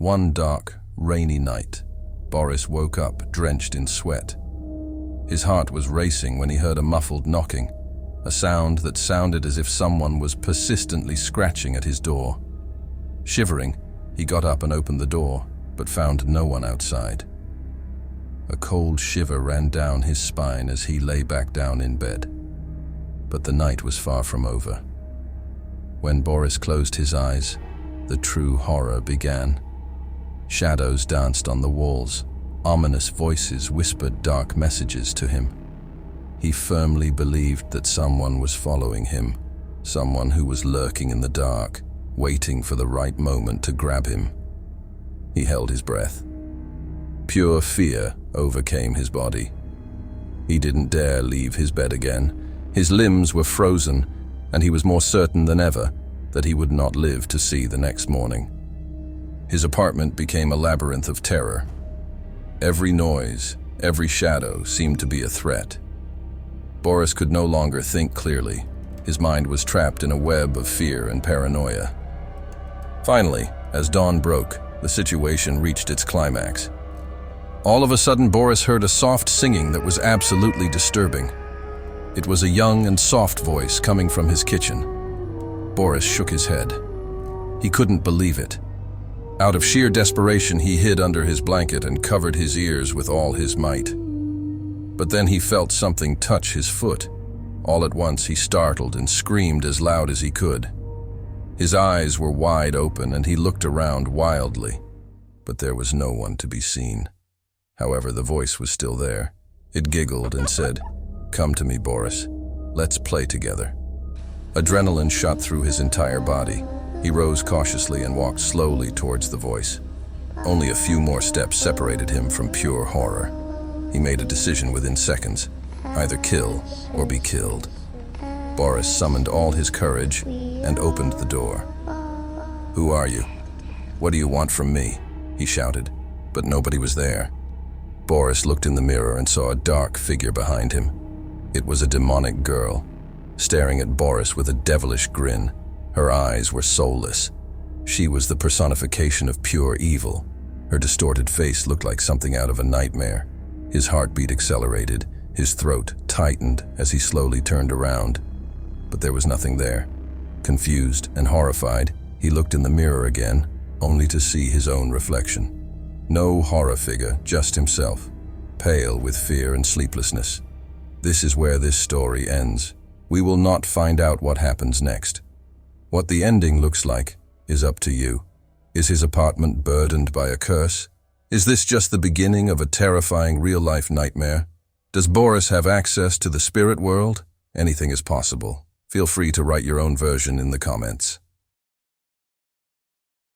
One dark, rainy night, Boris woke up drenched in sweat. His heart was racing when he heard a muffled knocking, a sound that sounded as if someone was persistently scratching at his door. Shivering, he got up and opened the door, but found no one outside. A cold shiver ran down his spine as he lay back down in bed. But the night was far from over. When Boris closed his eyes, the true horror began. Shadows danced on the walls. Ominous voices whispered dark messages to him. He firmly believed that someone was following him, someone who was lurking in the dark, waiting for the right moment to grab him. He held his breath. Pure fear overcame his body. He didn't dare leave his bed again. His limbs were frozen, and he was more certain than ever that he would not live to see the next morning. His apartment became a labyrinth of terror. Every noise, every shadow seemed to be a threat. Boris could no longer think clearly. His mind was trapped in a web of fear and paranoia. Finally, as dawn broke, the situation reached its climax. All of a sudden, Boris heard a soft singing that was absolutely disturbing. It was a young and soft voice coming from his kitchen. Boris shook his head. He couldn't believe it. Out of sheer desperation, he hid under his blanket and covered his ears with all his might. But then he felt something touch his foot. All at once, he startled and screamed as loud as he could. His eyes were wide open and he looked around wildly, but there was no one to be seen. However, the voice was still there. It giggled and said, "Come to me, Boris. Let's play together." Adrenaline shot through his entire body. He rose cautiously and walked slowly towards the voice. Only a few more steps separated him from pure horror. He made a decision within seconds: either kill or be killed. Boris summoned all his courage and opened the door. "Who are you? What do you want from me?" he shouted, but nobody was there. Boris looked in the mirror and saw a dark figure behind him. It was a demonic girl, staring at Boris with a devilish grin. Her eyes were soulless. She was the personification of pure evil. Her distorted face looked like something out of a nightmare. His heartbeat accelerated. His throat tightened as he slowly turned around. But there was nothing there. Confused and horrified, he looked in the mirror again, only to see his own reflection. No horror figure, just himself, pale with fear and sleeplessness. This is where this story ends. We will not find out what happens next. What the ending looks like is up to you. Is his apartment burdened by a curse? Is this just the beginning of a terrifying real-life nightmare? Does Boris have access to the spirit world? Anything is possible. Feel free to write your own version in the comments.